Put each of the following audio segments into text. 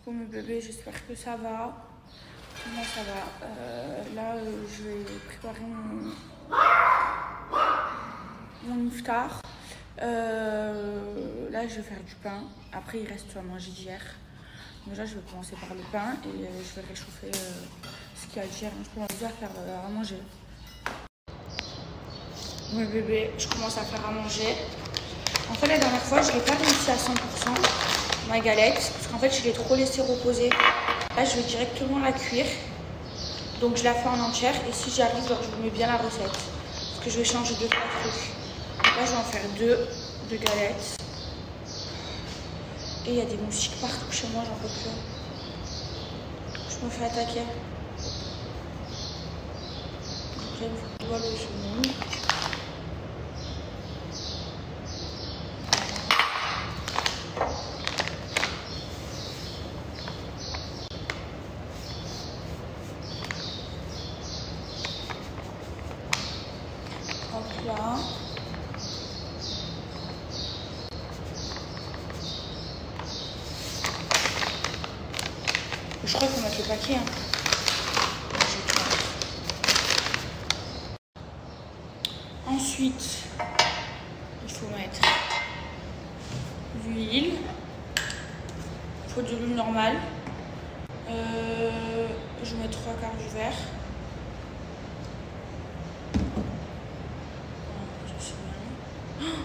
Coucou mes bébés, j'espère que ça va. Moi ça va. Là je vais préparer mon iftar. Là je vais faire du pain. Après il reste à manger d'hier. Déjà je vais commencer par le pain et je vais réchauffer ce qu'il y a d'hier. Je commence déjà à faire à manger. Mes bébés, je commence à faire à manger. En fait la dernière fois je l'ai pas réussi à 100%. Ma galette, parce qu'en fait je l'ai trop laissé reposer. Là je vais directement la cuire, donc je la fais en entière et si j'y arrive, genre, je vous mets bien la recette parce que je vais changer 2-3 trucs. Donc là je vais en faire deux galettes et il y a des moustiques partout chez moi, j'en peux plus. Je me fais attaquer. Donc là il faut que je dois le semoule. Là. Je crois qu'on a fait le paquet. Hein. Ensuite, il faut mettre l'huile. Il faut de l'huile normale. Je mets 3/4 du verre.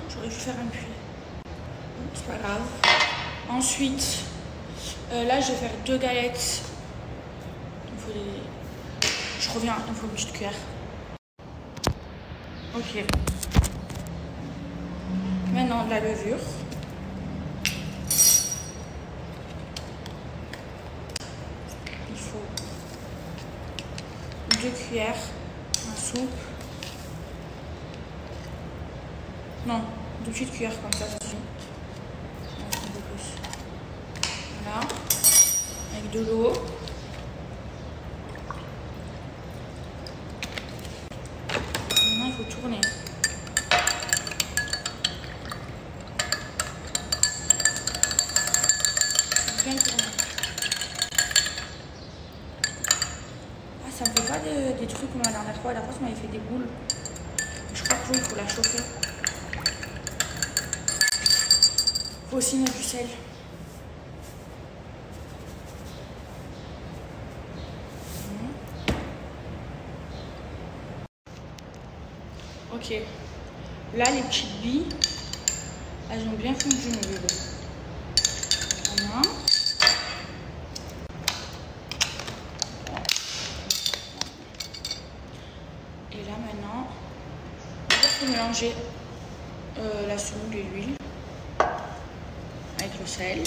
J'aurais dû faire un puits. C'est pas grave. Ensuite, là je vais faire 2 galettes. Il faut des... Je reviens, il faut une petite cuillère. Ok. Maintenant de la levure. Il faut 2 cuillères à soupe. Non, 2 petites cuillères comme ça, c'est suffit. Un peu plus. Voilà. Avec de l'eau. Maintenant, il faut tourner. Bien tourner. Ah, ça me fait pas des trucs comme la dernière fois. La dernière fois, ça m'avait fait des boules. Je crois que l'eau, il faut la chauffer. Il faut aussi mettre du sel. Ok. Là, les petites billes, elles ont bien fondu, mes bébés. Voilà. Et là, maintenant, il faut mélanger la semoule et l'huile. Avec le sel.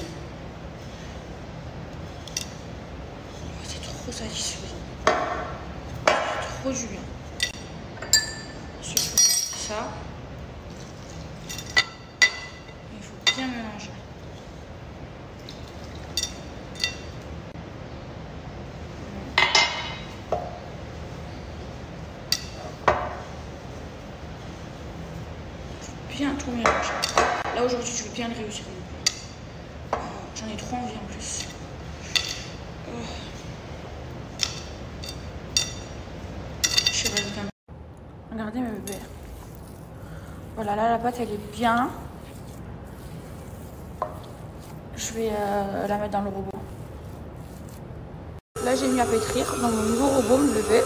Oh, c'est trop satisfaisant. C'est trop du bien. Ensuite, il faut mettre ça. Il faut bien mélanger. Bien tout mélanger. Là aujourd'hui je vais bien le réussir. J'en ai trop envie en plus. Je sais pas. Regardez mes bébés. Voilà, là la pâte elle est bien. Je vais la mettre dans le robot. Là j'ai mis à pétrir dans mon nouveau robot, mon bébé,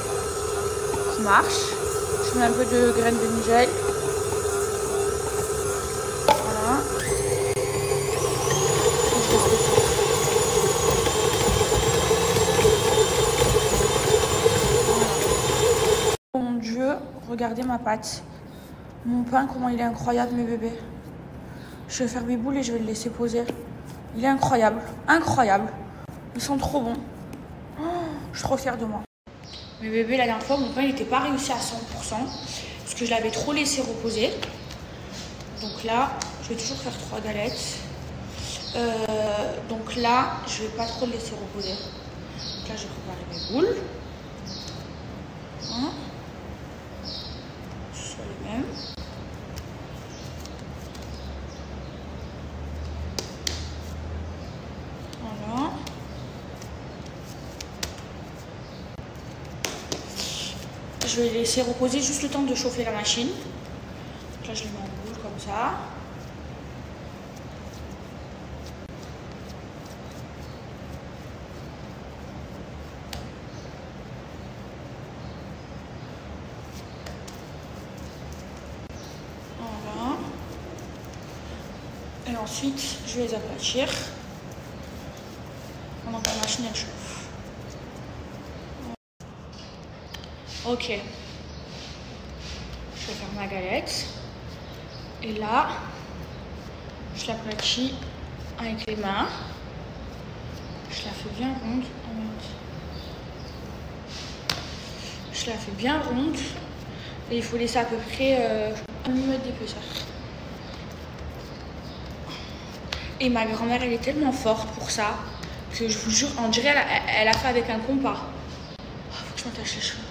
qui marche. Je mets un peu de graines de nigel. Regardez ma pâte. Mon pain, comment il est incroyable, mes bébés. Je vais faire mes boules et je vais le laisser poser. Il est incroyable. Incroyable. Ils sont trop bons. Oh, je suis trop fière de moi. Mes bébés, la dernière fois, mon pain n'était pas réussi à 100% parce que je l'avais trop laissé reposer. Donc là, je vais toujours faire 3 galettes. Donc là, je vais pas trop le laisser reposer. Donc là, je vais préparer mes boules. Hein? Les mêmes. Voilà. je vais laisser reposer juste le temps de chauffer la machine. Donc là, je le mets en boule comme ça. Voilà. Et ensuite, je vais les aplatir pendant que la machine elle chauffe. Ok. Je vais faire ma galette. Et là, je l'aplatis avec les mains. Je la fais bien ronde. Oh merde. Je la fais bien ronde. Et il faut laisser à peu près 1 mm d'épaisseur. Et ma grand-mère, elle est tellement forte pour ça que je vous jure, on dirait elle a fait avec un compas. Oh, faut que je m'attache les cheveux.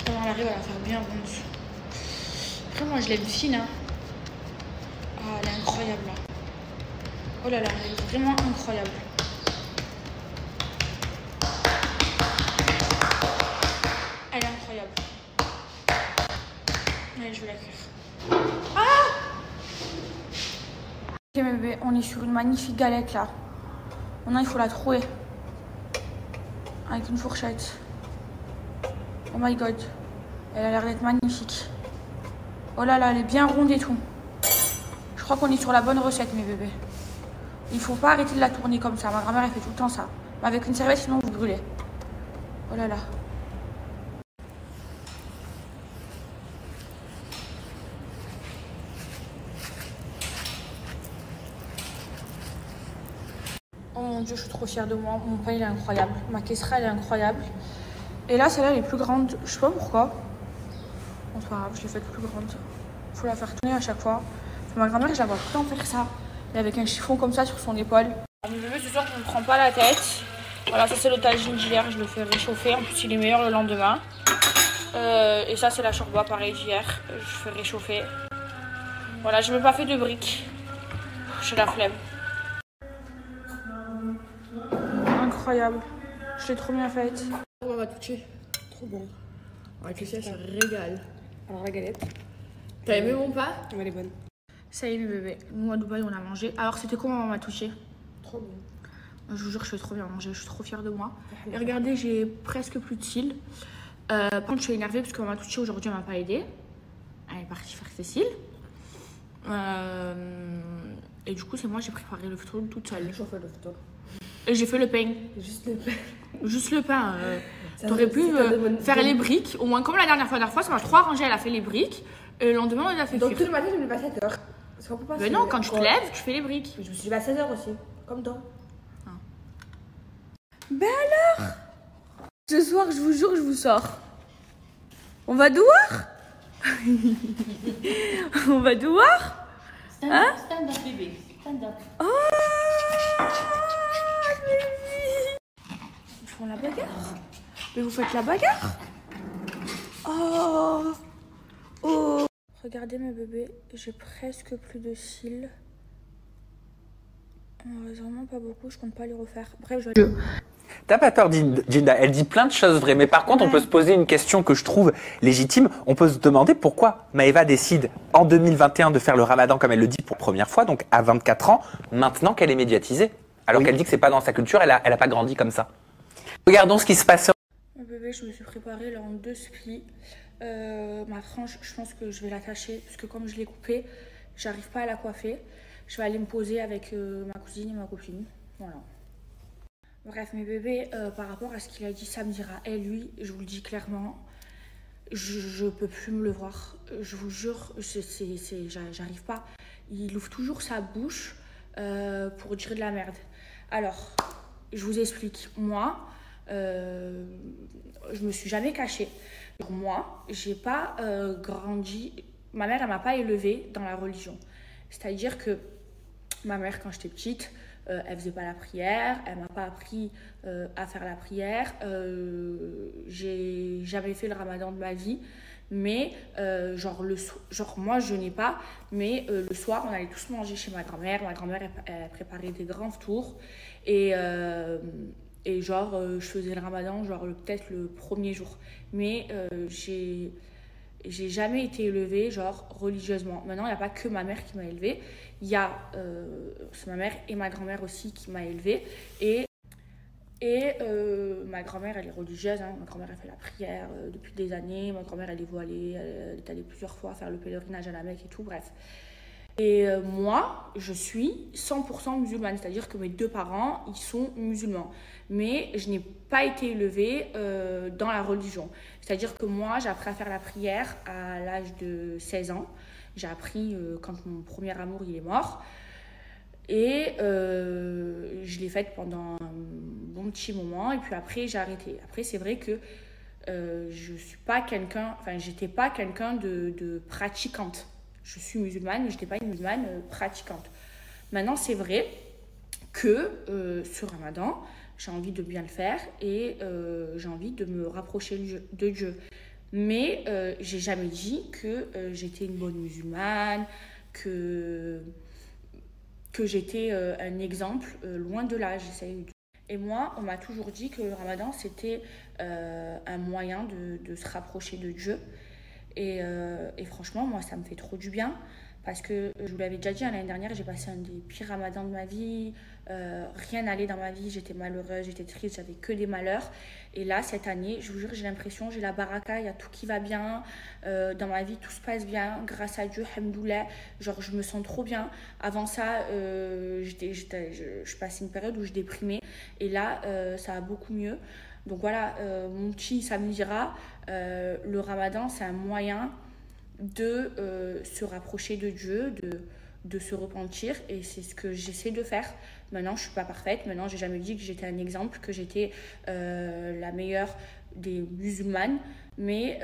Quand elle arrive à la faire bien ronde. Après, moi, je l'aime fine. Hein. Ah, elle est incroyable là. Oh là là, elle est vraiment incroyable. Elle est incroyable. Allez, je vais la cuire. Ah! Ok mes bébés, on est sur une magnifique galette là. Maintenant il faut la trouer. Avec une fourchette. Oh my god. Elle a l'air d'être magnifique. Oh là là, elle est bien ronde et tout. Je crois qu'on est sur la bonne recette mes bébés. Il faut pas arrêter de la tourner comme ça. Ma grand-mère elle fait tout le temps ça. Mais avec une serviette sinon vous brûlez. Oh là là. Oh mon dieu, je suis trop fière de moi. Mon pain il est incroyable. Ma caissera elle est incroyable. Et là, celle-là elle est plus grande. Je sais pas pourquoi. Bon, c'est pas grave, je l'ai faite plus grande. Faut la faire tourner à chaque fois. Ma grand-mère, je la vois tout le temps faire ça. Et avec un chiffon comme ça sur son épaule. Mon bébé, ce soir, je ne me prends pas la tête. Voilà, ça c'est le tagine d'hier. Je le fais réchauffer. En plus, il est meilleur le lendemain. Et ça, c'est la chorba, pareil d'hier. Je fais réchauffer. Voilà, je n'ai pas fait de briques. J'ai la flemme. Incroyable. Je l'ai trop bien faite. On va toucher. Trop bon. Avec le ciel, ça régale. Alors la galette. T'as aimé mon pas? Elle est bonne. Ça y est, mes bébés. Nous, à Dubaï, on a mangé. Alors, c'était comment m'a touché? Trop bon. Je vous jure, je fais trop bien manger. Je suis trop fière de moi. Et regardez, j'ai presque plus de cils. Par contre, je suis énervée parce qu'on m'a touché aujourd'hui, elle m'a pas aidée. Elle est partie faire ses cils. Et du coup, c'est moi, j'ai préparé le ftoul toute seule. J'ai chauffé le ftoul. Et j'ai fait le pain. Juste le pain. Juste le pain. T'aurais pu faire les briques. Au moins, comme la dernière fois, ça m'a trop arrangé. Elle a fait les briques. Et le lendemain, on les a fait Donc, cuire. tout le matin, je me lève à 7h. Mais non, quand tu te lèves, tu fais les briques. Je me suis levée à 16h aussi. Comme toi. Ah. Ben alors, ce soir, je vous jure, je vous sors. On va dehors. On va dehors. Hein? Stand up, bébé. Stand up. Oh, ils font la bagarre. Mais vous faites la bagarre. Oh. Oh. Regardez mes bébés, j'ai presque plus de cils. Vraiment pas beaucoup, je compte pas les refaire. Bref, je vais... T'as pas tort, Jinda. Elle dit plein de choses vraies. Mais par contre, on peut se poser une question que je trouve légitime. On peut se demander pourquoi Maëva décide en 2021 de faire le ramadan comme elle le dit pour la première fois, donc à 24 ans, maintenant qu'elle est médiatisée. Alors qu'elle dit que c'est pas dans sa culture, elle a pas grandi comme ça. Regardons ce qui se passe. Mon bébé, je me suis préparée là en 2 splis. Ma frange, je pense que je vais l'attacher parce que comme je l'ai coupée, j'arrive pas à la coiffer. Je vais aller me poser avec ma cousine et ma copine. Voilà. Bref, mes bébés, par rapport à ce qu'il a dit samedi et lui, je vous le dis clairement, je peux plus me le voir. Je vous jure, j'arrive pas. Il ouvre toujours sa bouche pour dire de la merde. Alors, je vous explique. Moi, je me suis jamais cachée. Moi, j'ai pas grandi. Ma mère, elle m'a pas élevée dans la religion. C'est-à-dire que ma mère, quand j'étais petite, elle faisait pas la prière, elle m'a pas appris à faire la prière. J'ai jamais fait le ramadan de ma vie, mais genre moi je n'ai pas, mais le soir on allait tous manger chez ma grand-mère. Ma grand-mère elle préparait des grands tours et Et genre, je faisais le ramadan, genre peut-être le premier jour. Mais j'ai jamais été élevée, genre, religieusement. Maintenant, il n'y a pas que ma mère qui m'a élevée. Il y a ma mère et ma grand-mère aussi qui m'a élevée. Et ma grand-mère, elle est religieuse. Hein. Ma grand-mère, elle fait la prière depuis des années. Ma grand-mère, elle est voilée. Elle est allée plusieurs fois faire le pèlerinage à la Mecque et tout, bref. Et moi, je suis 100% musulmane, c'est-à-dire que mes deux parents, ils sont musulmans. Mais je n'ai pas été élevée dans la religion. C'est-à-dire que moi, j'ai appris à faire la prière à l'âge de 16 ans. J'ai appris quand mon premier amour, il est mort. Et je l'ai faite pendant un bon petit moment. Et puis après, j'ai arrêté. Après, c'est vrai que je suis pas quelqu'un... Enfin, j'étais pas quelqu'un de pratiquante. Je suis musulmane, mais je n'étais pas une musulmane pratiquante. Maintenant, c'est vrai que ce ramadan, j'ai envie de bien le faire et j'ai envie de me rapprocher de Dieu. Mais j'ai jamais dit que j'étais une bonne musulmane, que j'étais un exemple. Loin de là, j'essaye. Et moi, on m'a toujours dit que le ramadan, c'était un moyen de se rapprocher de Dieu. Et franchement, moi, ça me fait trop du bien parce que je vous l'avais déjà dit, l'année dernière, j'ai passé un des pires ramadans de ma vie. Rien n'allait dans ma vie, j'étais malheureuse, j'étais triste, j'avais que des malheurs. Et là, cette année, je vous jure, j'ai l'impression, j'ai la baraka, il y a tout qui va bien. Dans ma vie, tout se passe bien, grâce à Dieu, hamdoulah. Genre, je me sens trop bien. Avant ça, je passais une période où je déprimais. Et là, ça va beaucoup mieux. Donc voilà, mon petit samedira, le ramadan, c'est un moyen de se rapprocher de Dieu, de se repentir. Et c'est ce que j'essaie de faire. Maintenant, je ne suis pas parfaite. Maintenant, je n'ai jamais dit que j'étais un exemple, que j'étais la meilleure des musulmanes. Mais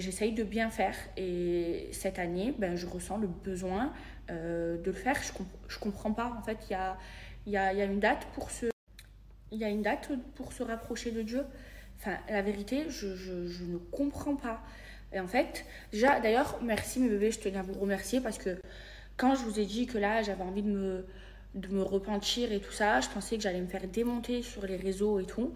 j'essaye de bien faire. Et cette année, ben, je ressens le besoin de le faire. Je ne comprends pas. En fait, il y a une date pour se rapprocher de Dieu. Enfin, la vérité, je ne comprends pas. Et en fait, déjà, d'ailleurs, merci mes bébés, je tenais à vous remercier parce que quand je vous ai dit que là, j'avais envie de me repentir et tout ça, je pensais que j'allais me faire démonter sur les réseaux et tout.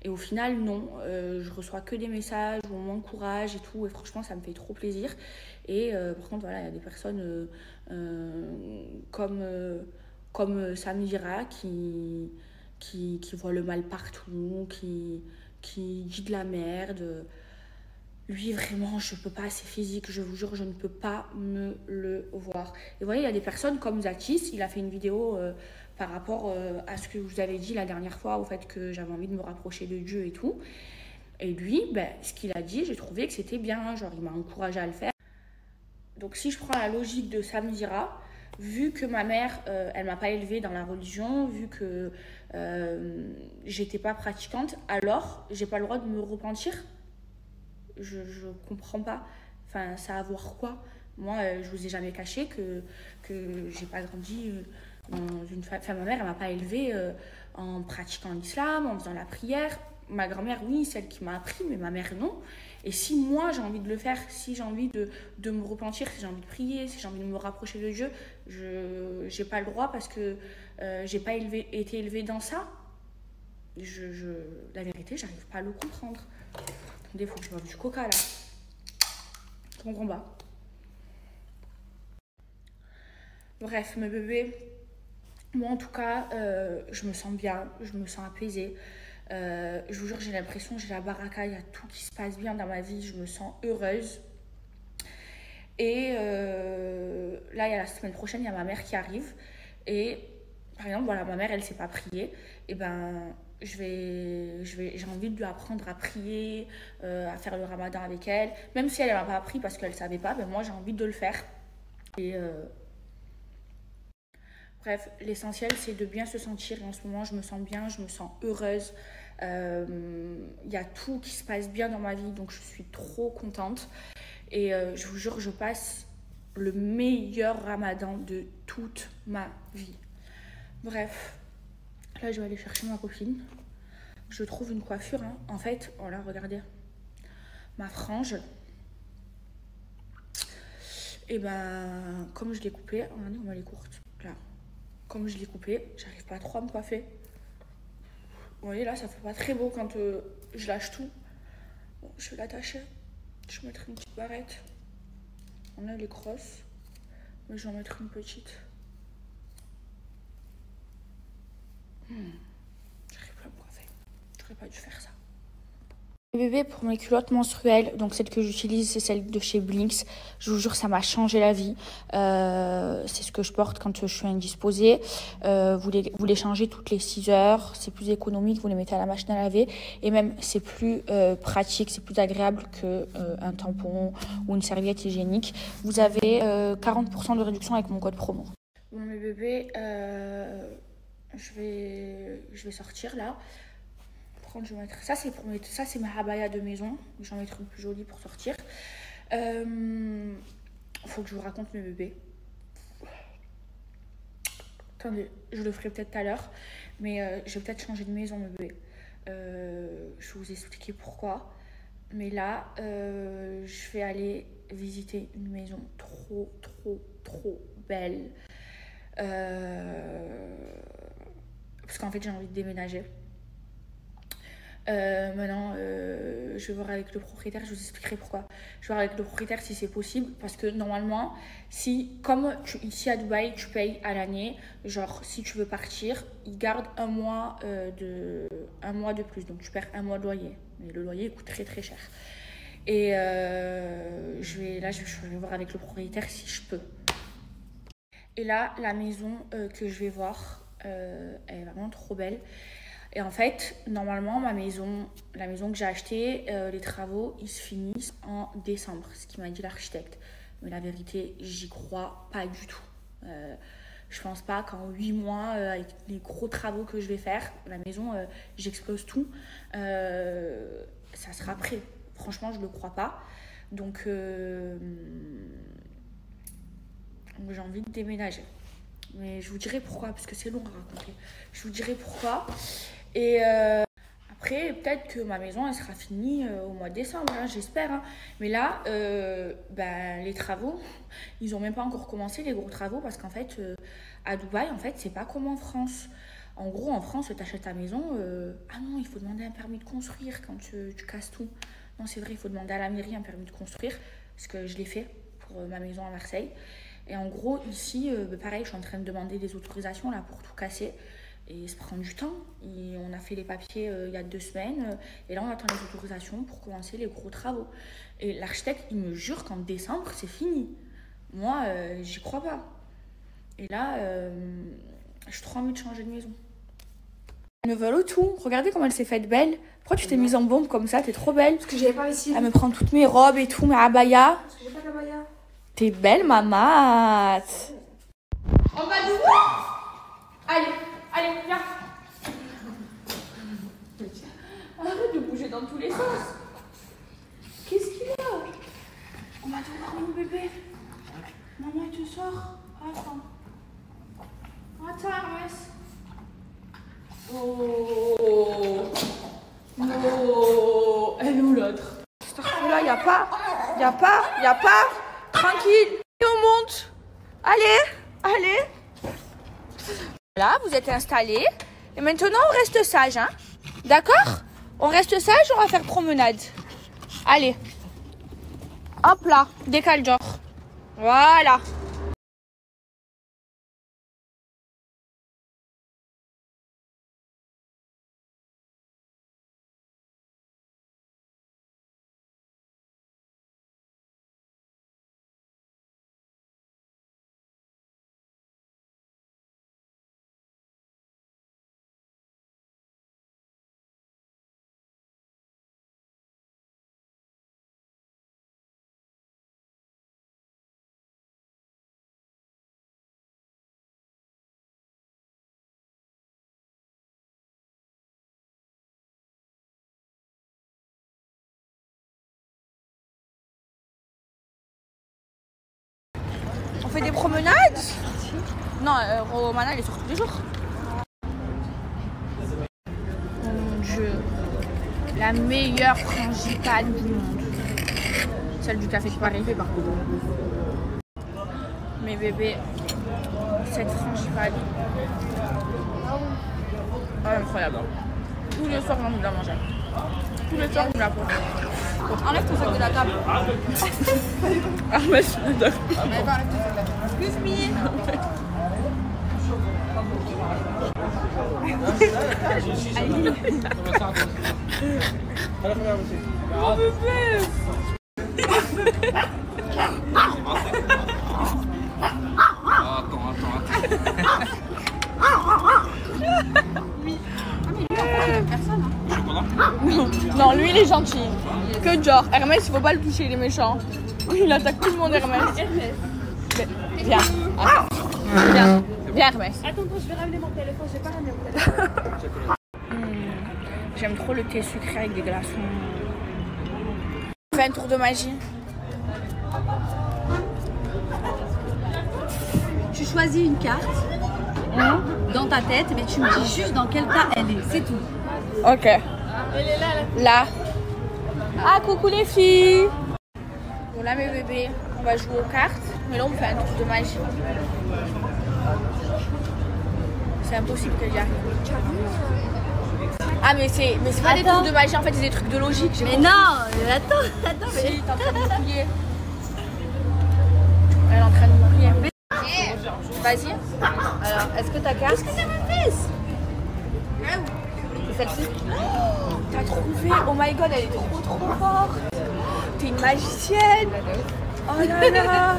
Et au final, non. Je reçois que des messages où on m'encourage et tout. Et franchement, ça me fait trop plaisir. Et par contre, voilà, il y a des personnes comme Samira qui voit le mal partout, qui dit de la merde. Lui, vraiment, je peux pas, c'est physique, je vous jure, je ne peux pas me le voir. Et vous voyez, il y a des personnes comme Zatis, il a fait une vidéo par rapport à ce que je vous avais dit la dernière fois, au fait que j'avais envie de me rapprocher de Dieu et tout. Et lui, ben, ce qu'il a dit, j'ai trouvé que c'était bien, genre il m'a encouragé à le faire. Donc si je prends la logique de Samira, vu que ma mère, elle m'a pas élevée dans la religion, vu que j'étais pas pratiquante, alors j'ai pas le droit de me repentir. Je comprends pas. Enfin, ça a à voir quoi? Moi, je vous ai jamais caché que j'ai pas grandi dans une famille. Enfin, ma mère, elle m'a pas élevée en pratiquant l'islam, en faisant la prière. Ma grand-mère, oui, celle qui m'a appris, mais ma mère, non. Et si moi, j'ai envie de le faire, si j'ai envie de me repentir, si j'ai envie de prier, si j'ai envie de me rapprocher de Dieu, j'ai pas le droit parce que j'ai pas été élevée dans ça. La vérité, j'arrive pas à le comprendre. Attendez, il faut que je boive du coca là. Je comprends pas. Bref, mes bébés, moi en tout cas, je me sens bien, je me sens apaisée. Je vous jure, j'ai l'impression, j'ai la baraka, il y a tout qui se passe bien dans ma vie, je me sens heureuse. Et là, il y a la semaine prochaine, il y a ma mère qui arrive. Et par exemple, voilà, ma mère, elle ne sait pas prier. Et ben, j'ai envie de lui apprendre à prier, à faire le ramadan avec elle. Même si elle ne m'a pas appris parce qu'elle ne savait pas, ben moi, j'ai envie de le faire. Et bref, l'essentiel, c'est de bien se sentir. Et en ce moment, je me sens bien, je me sens heureuse. Y a tout qui se passe bien dans ma vie, donc je suis trop contente. Et je vous jure, je passe le meilleur ramadan de toute ma vie. Bref, là, je vais aller chercher ma copine. Je trouve une coiffure. Hein. En fait, voilà, regardez. Ma frange. Et ben, comme je l'ai coupée, regardez comment elle est courte. Là. Comme je l'ai coupée, j'arrive pas trop à me coiffer. Vous voyez là, ça fait pas très beau quand je lâche tout. Bon, je vais l'attacher. Je vais mettre une petite barrette. On a les crosses, mais je vais en mettre une petite. J'arrive plus à me coiffer. J'aurais pas dû faire ça. Bébé, pour mes culottes menstruelles, donc celle que j'utilise, c'est celle de chez Blinks. Je vous jure, ça m'a changé la vie. C'est ce que je porte quand je suis indisposée. Vous les changez toutes les 6 heures. C'est plus économique, vous les mettez à la machine à laver. Et même, c'est plus pratique, c'est plus agréable qu'un tampon ou une serviette hygiénique. Vous avez 40% de réduction avec mon code promo. Bon, mes bébés, je vais sortir là. Je vais mettre ça, c'est ma abaya de maison. Je vais en mettre une plus jolie pour sortir. Faut que je vous raconte mes bébés. Attendez, je le ferai peut-être tout à l'heure, mais je vais peut-être changer de maison, mes bébés. Je vais vous expliquer pourquoi. Mais là, je vais aller visiter une maison trop belle. Parce qu'en fait, j'ai envie de déménager. Maintenant, je vais voir avec le propriétaire, je vous expliquerai pourquoi. Je vais voir avec le propriétaire si c'est possible, parce que normalement, ici à Dubaï, tu payes à l'année, genre si tu veux partir, ils gardent un mois de plus, donc tu perds un mois de loyer. Mais le loyer coûte très cher. Et je vais voir avec le propriétaire si je peux. Et là, la maison que je vais voir, elle est vraiment trop belle. Et en fait, normalement, la maison que j'ai achetée, les travaux, ils se finissent en décembre, ce qui m'a dit l'architecte. Mais la vérité, j'y crois pas du tout. Je pense pas qu'en 8 mois, avec les gros travaux que je vais faire, la maison, j'explose tout, ça sera prêt. Franchement, je le crois pas. Donc j'ai envie de déménager. Mais je vous dirai pourquoi, parce que c'est long à raconter. Je vous dirai pourquoi. Et après, peut-être que ma maison, elle sera finie au mois de décembre, hein, j'espère. Hein. Mais là, les travaux, ils n'ont même pas encore commencé, les gros travaux, parce qu'en fait, à Dubaï, en fait, c'est pas comme en France. En gros, en France, tu achètes ta maison. Ah non, il faut demander un permis de construire quand tu casses tout. Non, c'est vrai, il faut demander à la mairie un permis de construire, parce que je l'ai fait pour ma maison à Marseille. Et en gros, ici, pareil, je suis en train de demander des autorisations là, pour tout casser. Et ça prend du temps. Et on a fait les papiers il y a 2 semaines. Et là, on attend les autorisations pour commencer les gros travaux. Et l'architecte, il me jure qu'en décembre, c'est fini. Moi, j'y crois pas. Et là, j'ai trop envie de changer de maison. Elle me vole tout. Regardez comment elle s'est faite belle. Pourquoi tu t'es mise en bombe comme ça? T'es trop belle. Parce que j'avais pas réussi. Elle me prend toutes mes robes et tout, mes abayas. Parce que j'ai pas d'abaya. T'es belle, maman. On va du coup. Allez, viens. Arrête de bouger dans tous les sens. Qu'est-ce qu'il y a? On va devoir mon bébé. Maman, elle te sort. Attends, Hermès. Oh. Non. Elle est où l'autre? Là, y a pas. Tranquille. Et on monte. Allez. Là, vous êtes installés. Et maintenant, on reste sage, hein? D'accord? On reste sage, on va faire promenade. Allez. Hop là, décale genre. Voilà. On fait des promenades? Non, Romana, elle est sur tous les jours. Oh mon Dieu. La meilleure frangipane du monde. Celle du café de Paris. Mes bébés, cette frangipane. Oh, incroyable. Tous les soirs, on la manger. Tous les soirs, on la pose. Enlève ton sac de la table. Hermès, d'accord. Excuse me. Oh bébé. Non, lui il est gentil. Que genre, Hermès il faut pas le toucher, il est méchant. Il attaque tout le monde, Hermès. Viens, attends. Viens, Hermès. Attends, je vais ramener mon téléphone, j'ai pas ramené mon téléphone. J'aime trop le thé sucré avec des glaçons. On fait un tour de magie. Tu choisis une carte dans ta tête, mais tu me dis juste dans quel tas elle est, c'est tout. Ok. Elle est là, Là. Ah, coucou les filles. Bon là mes bébés, on va jouer aux cartes. Mais là on fait un tour de magie. C'est impossible que j'y arrive. Ah mais c'est pas des trucs de magie en fait, c'est des trucs de logique. Mais non, attends, mais... Si, t'es en train de m'oublier. Elle est en train de m'oublier. Vas-y. Alors, est-ce que ta carte... Qu'est-ce que c'est mon fils? C'est celle-ci. Oh, t'as trouvé? Oh my god, elle est trop forte. T'es une magicienne. Oh là là.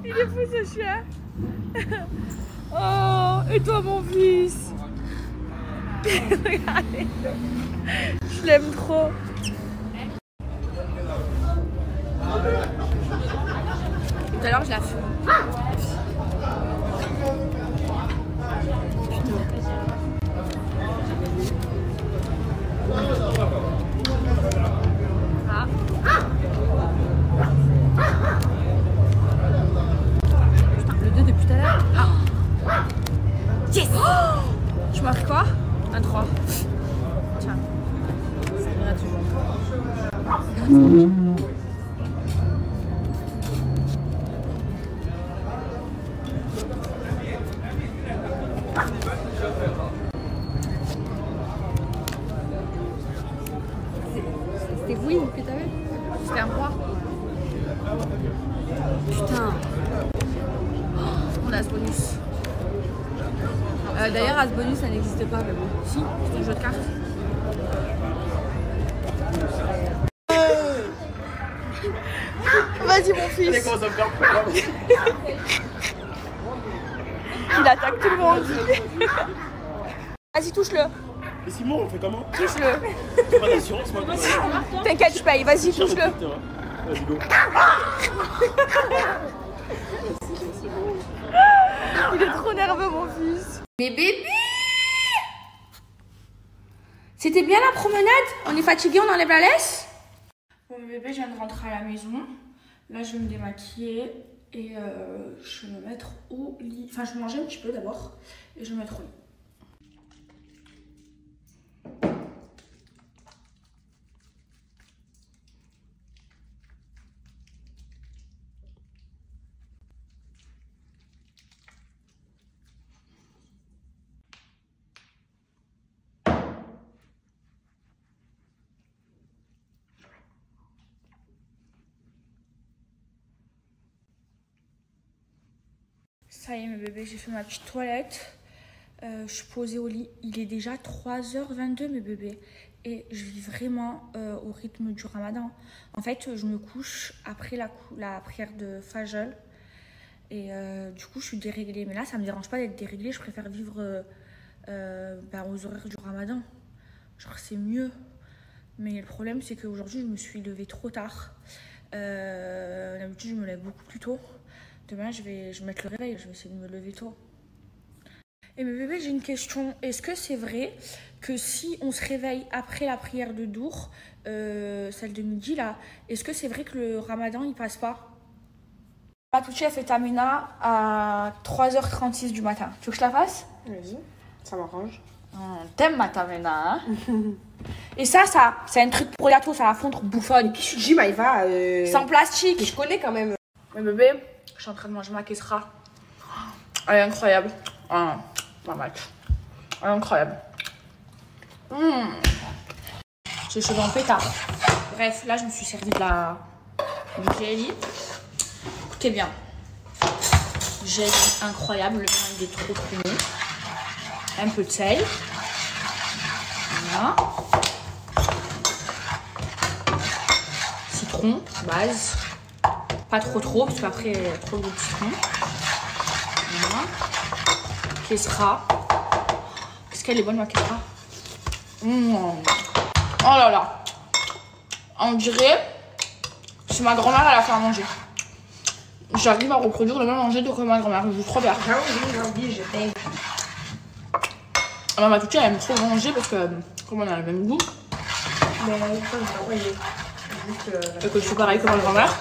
Il est fou ce chien. Oh, et toi mon fils? Regardez. Je l'aime trop. Tout à l'heure je la fais. Le 2 depuis tout à l'heure. Yes! Oh, tu m'as pris quoi? Un 3. Tiens. Ça ira toujours. C'était oui que t'avais? C'était un roi. Putain. On a ce bonus. D'ailleurs, à ce bonus, ça n'existe pas, mais bon. Si, c'est un jeu de cartes. Vas-y mon fils. Il attaque tout le monde. Vas-y, touche-le. Mais Simon, on fait comment? Touche-le. C'est pas d'assurance, moi. T'inquiète, je paye. Vas-y, touche-le. Vas-y, go. Il est trop nerveux, mon fils. Mes bébés! C'était bien la promenade? On est fatigué, on enlève la laisse? Bon, mes bébés, je viens de rentrer à la maison. Là, je vais me démaquiller et je vais me mettre au lit. Enfin, je vais manger un petit peu d'abord et je vais me mettre au lit. Ça y est mes bébés, j'ai fait ma petite toilette. Je suis posée au lit. Il est déjà 3h22 mes bébés. Et je vis vraiment au rythme du ramadan. En fait, je me couche après la prière de Fajr. Et du coup, je suis déréglée. Mais là, ça me dérange pas d'être déréglée. Je préfère vivre aux horaires du ramadan. Genre, c'est mieux. Mais le problème, c'est qu'aujourd'hui, je me suis levée trop tard. D'habitude, je me lève beaucoup plus tôt. Demain, je vais mettre le réveil, je vais essayer de me lever tôt. Et mes bébés, j'ai une question. Est-ce que c'est vrai que si on se réveille après la prière de Dour, celle de midi là, est-ce que c'est vrai que le ramadan, il passe pas? Patouchi a fait Tamina à 3h36 du matin. Tu veux que je la fasse? Vas-y, ça m'arrange. T'aimes ma tamena, hein? Et ça, c'est un truc pour les gâteaux, ça va fondre bouffonne. Et puis je dis, Maëva, Sans plastique. je connais quand même. Mais bébé, je suis en train de manger ma kessra. Elle est incroyable. Ah, pas mal. Elle est incroyable. J'ai les cheveux en pétard. Bref, là, je me suis servi de la du jelly. Écoutez bien. Jelly incroyable. Le pain, il est trop bon. Un peu de sel. Voilà. Citron, base. Pas trop, parce qu'après, il y a trop de citron. Voilà. Kessra. Qu'est-ce qu'elle est bonne, ma kessra. Oh là là. On dirait si ma grand-mère, elle a fait à manger. J'arrive à reproduire le même manger que ma grand-mère. Je suis trop bien. Ma petite, elle aime trop manger parce que, comme on a le même goût, et que je fais pareil que ma grand-mère,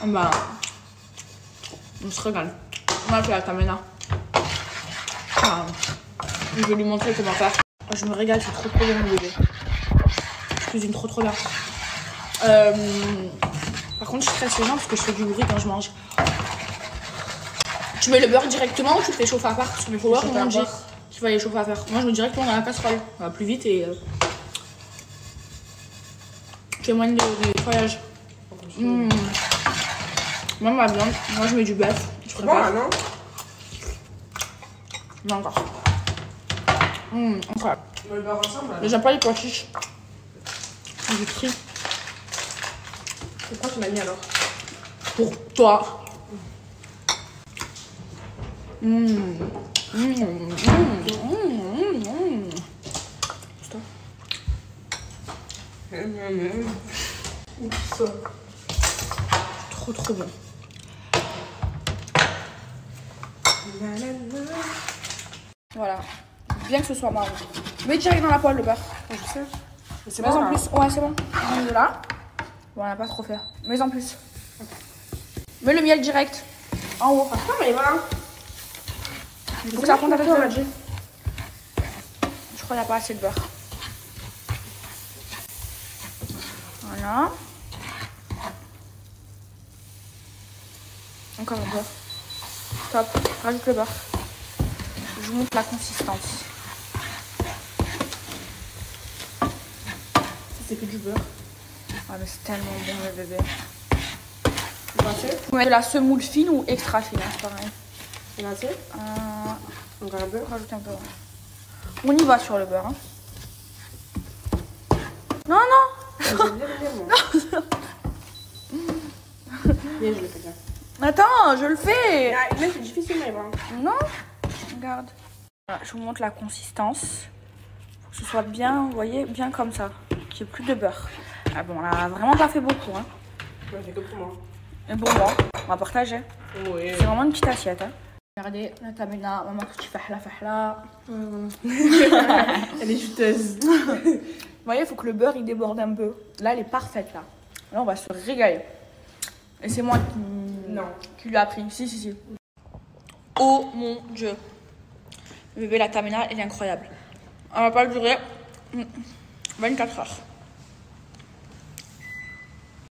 bah, on se régale. On a fait la tamena. Enfin, je vais lui montrer comment faire. Je me régale, c'est trop bien le bébé. Je cuisine trop bien. Par contre, je suis très gênante parce que je fais du bruit quand je mange. Tu mets le beurre directement ou tu le fais chauffer à part? Parce que les followers m'ont dit qu'il fallait chauffer à part. Moi, je mets directement dans la casserole. Ça va plus vite et tu éloignes des feuillages. Moi, ma viande, moi, je mets du bœuf. Je prépare. Bon, non? Non, encore. Incroyable. On le beurre ensemble. Mais j'aime pas les pois chiches. Du tri. Pourquoi tu m'as mis alors? Pour toi. Trop bon. Voilà. Bien que ce soit marron. Mets direct dans la poêle le beurre. Je sais. C'est bon en plus. Ouais, c'est bon. De là. Bon, on n'a pas trop fait. Mets en plus. Mets le miel direct. En haut. Non, mais voilà. Il faut que ça fonde avec le beurre. Je crois qu'il n'y a pas assez de beurre. Voilà. Encore un beurre. Top. Rajoute le beurre. Je vous montre la consistance. C'est que du beurre. Ah mais c'est tellement bon le bébé. C'est pas assez? Vous mettez de la semoule fine ou extra fine, hein, c'est pareil. C'est pas assez? Encore un beurre? Rajoute un peu. Ouais. On y va sur le beurre. Hein. Non. J'ai bien, moi. Bien, je le fais bien. Attends, je le fais. Ah, mais c'est difficile, mais bon. Non. Regarde. Voilà, je vous montre la consistance. Faut que ce soit bien, vous voyez, bien comme ça. Qu'il n'y ait plus de beurre. Ah bon, on a vraiment pas fait beaucoup. Hein. Ouais, c'est que pour moi. Et pour moi, on va partager. Oui. C'est vraiment une petite assiette. Hein. Regardez, la tamena, maman, tu fahla. Elle est juteuse. Vous voyez, il faut que le beurre il déborde un peu. Là, elle est parfaite là. Là, on va se régaler. Et c'est moi qui lui a appris. Si. Oh mon dieu. Le bébé, la tamena, elle est incroyable. Elle va pas durer 24 heures.